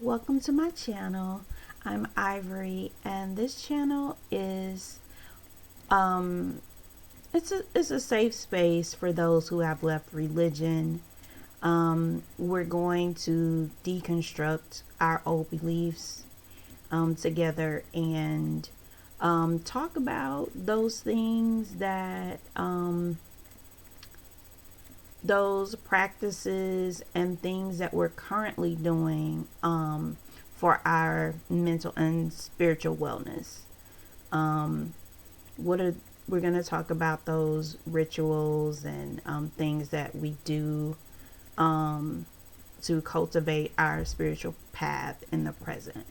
welcome to my channel. I'm Ivory, and this channel is it's a safe space for those who have left religion. We're going to deconstruct our old beliefs together and talk about those things that those practices and things that we're currently doing for our mental and spiritual wellness. We're going to talk about those rituals and things that we do to cultivate our spiritual path in the present.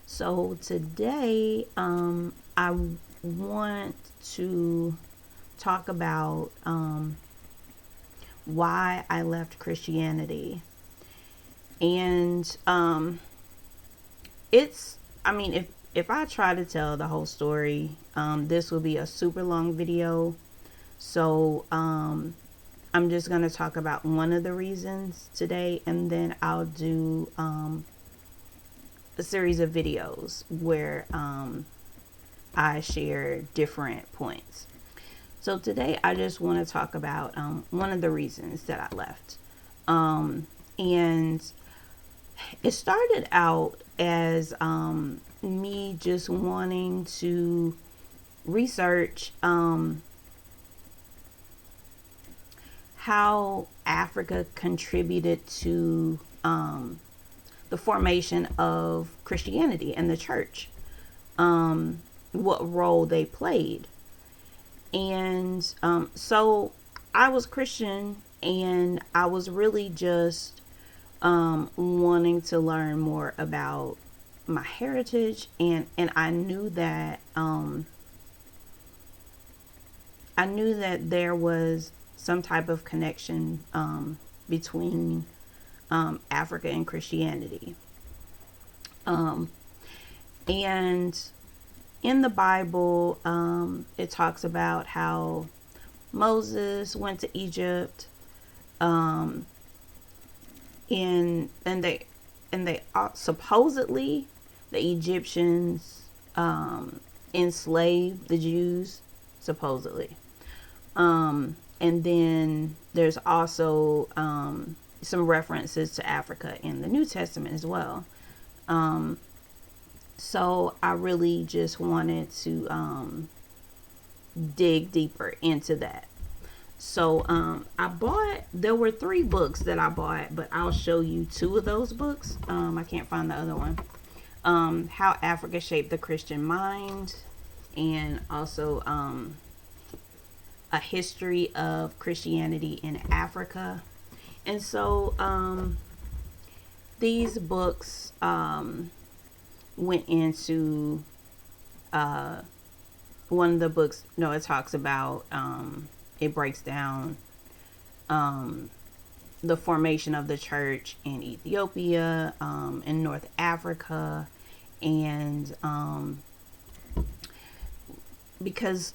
So today I want to talk about why I left Christianity. And if I try to tell the whole story, this will be a super long video. So I'm just going to talk about one of the reasons today, and then I'll do a series of videos where I share different points. So today I just want to talk about one of the reasons that I left. And it started out as me just wanting to research how Africa contributed to the formation of Christianity and the church, what role they played. And so I was Christian, and I was really just wanting to learn more about my heritage, and I knew that there was some type of connection between Africa and Christianity. And in the Bible, it talks about how Moses went to Egypt, and they supposedly the Egyptians enslaved the Jews, supposedly. And then there's also some references to Africa in the New Testament as well. So I really just wanted to dig deeper into that. So there were 3 books that I bought, but I'll show you 2 of those books. I can't find the other one. How Africa Shaped the Christian Mind, and also A History of Christianity in Africa. And so these books went into one of the books. It talks about it breaks down the formation of the church in Ethiopia, in North Africa, and because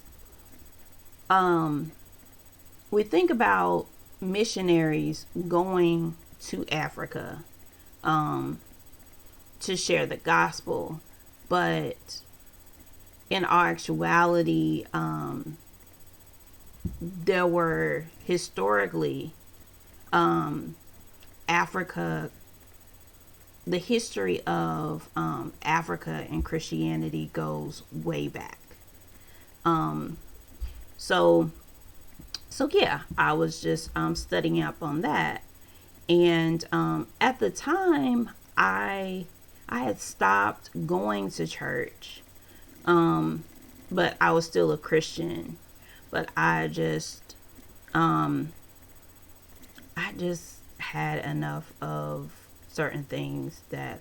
we think about missionaries going to Africa to share the gospel, but in actuality, there were historically Africa, the history of Africa and Christianity goes way back. So yeah, I was just studying up on that, and at the time I had stopped going to church, but I was still a Christian. But I just had enough of certain things that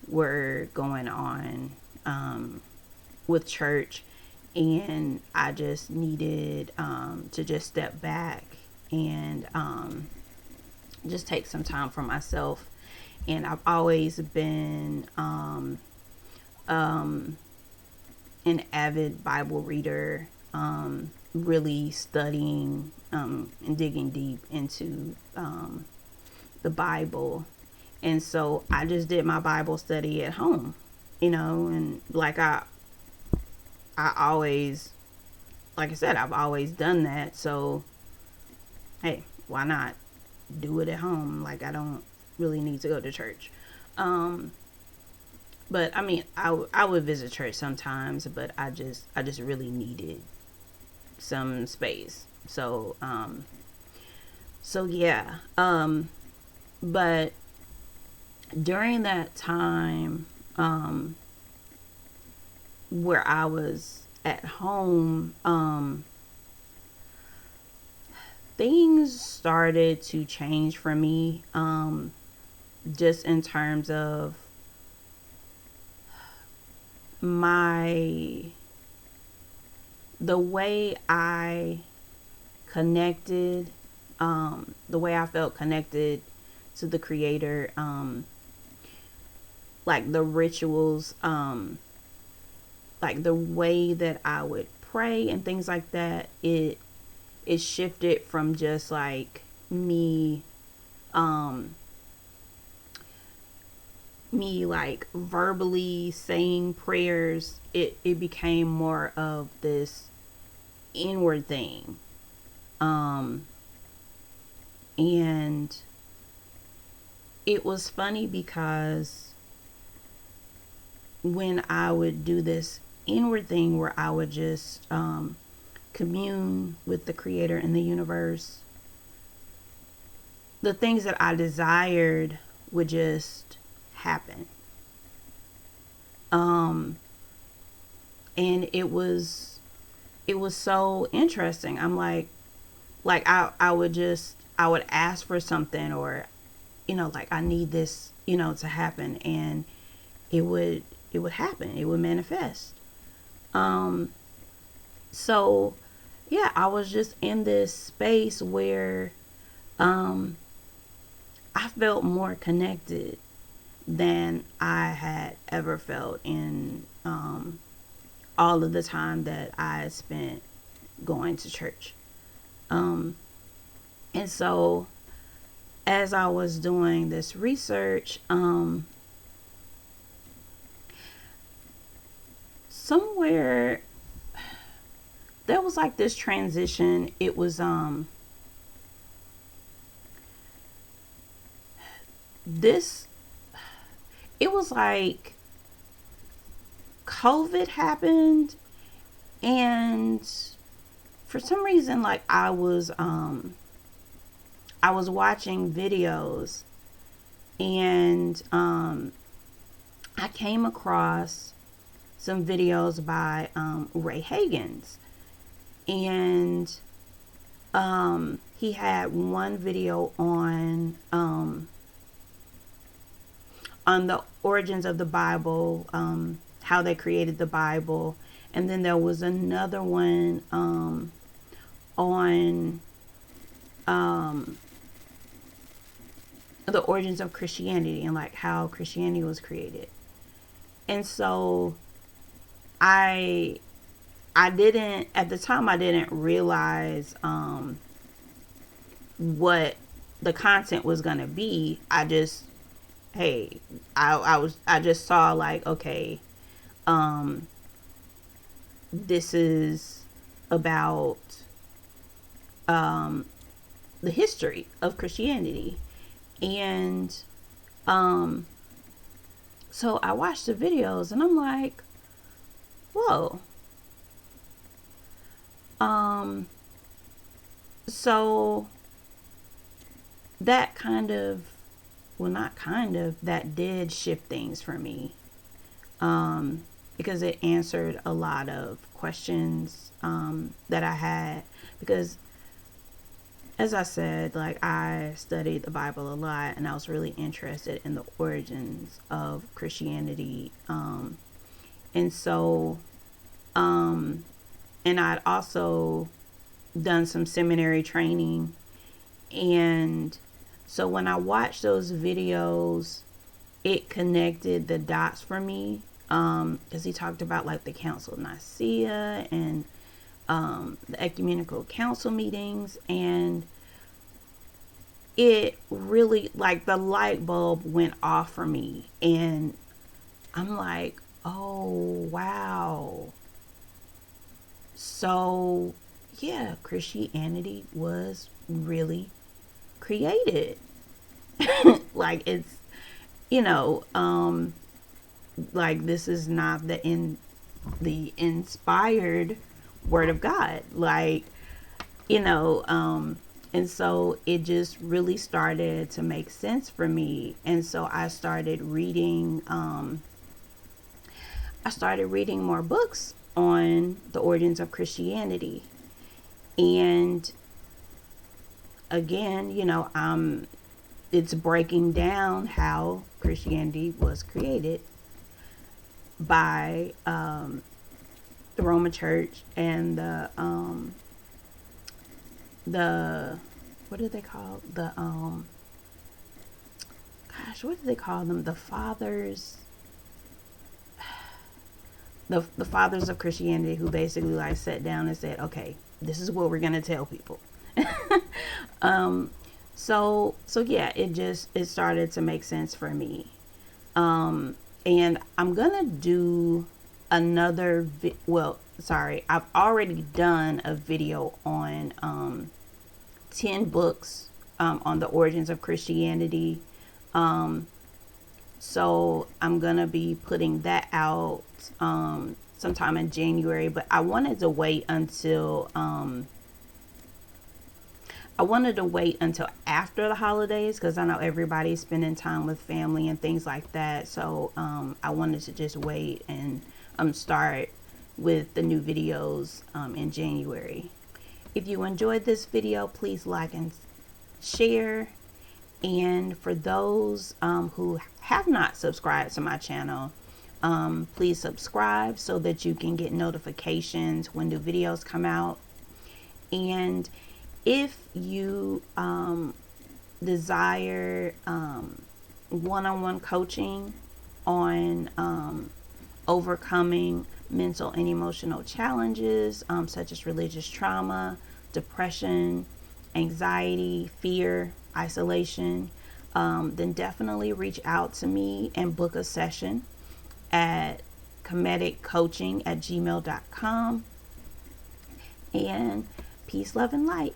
were going on with church, and I just needed to just step back and just take some time for myself. And I've always been an avid Bible reader, really studying and digging deep into the Bible. And so I just did my Bible study at home, and like I always, like I said, I've always done that. So, hey, why not do it at home? Like, I don't really need to go to church. But I mean, I would visit church sometimes, but I just really needed some space. So yeah. But during that time, where I was at home, things started to change for me, just in terms of the way I connected, the way I felt connected to the Creator, like the rituals, like the way that I would pray and things like that. It shifted from just like me like verbally saying prayers. It became more of this inward thing. And it was funny because when I would do this inward thing where I would just commune with the Creator and the universe, the things that I desired would just happen. And it was so interesting. I'm like I would ask for something, or like I need this to happen, and it would happen. It would manifest. So yeah, I was just in this space where I felt more connected than I had ever felt in all of the time that I spent going to church. And so as I was doing this research, somewhere there was like this transition. It was it was like COVID happened, and for some reason, like I was watching videos, and I came across some videos by Ray Hagins, and he had one video on the origins of the Bible, how they created the Bible, and then there was another one on the origins of Christianity and like how Christianity was created. And so I didn't, at the time, I didn't realize what the content was gonna be. I just I just saw like, okay, this is about the history of Christianity. And so I watched the videos and I'm like, whoa. So that kind of, well, not kind of, that did shift things for me, because it answered a lot of questions that I had. Because as I said, like I studied the Bible a lot, and I was really interested in the origins of Christianity, and so and I'd also done some seminary training. And so when I watched those videos, it connected the dots for me, because he talked about like the Council of Nicaea and the ecumenical council meetings. And it really, like, the light bulb went off for me, and I'm like, oh wow. So yeah, Christianity was really created. Like, it's, you know, like, this is not the inspired word of God. Like, you know, and so it just really started to make sense for me. And so I started reading more books on the origins of Christianity. And again, you know, it's breaking down how Christianity was created by the Roman Church and the what do they call what do they call them, the fathers, the fathers of Christianity, who basically like sat down and said, okay, this is what we're gonna tell people. So yeah, it started to make sense for me. And I'm gonna do another I've already done a video on 10 books on the origins of Christianity. So I'm gonna be putting that out sometime in January, but I wanted to wait until after the holidays, because I know everybody's spending time with family and things like that. So I wanted to just wait and start with the new videos in January. If you enjoyed this video, please like and share. And for those who have not subscribed to my channel, please subscribe so that you can get notifications when new videos come out. And if you desire one-on-one coaching on overcoming mental and emotional challenges, such as religious trauma, depression, anxiety, fear, isolation, then definitely reach out to me and book a session at kemeticcoaching@gmail.com. And peace, love, and light.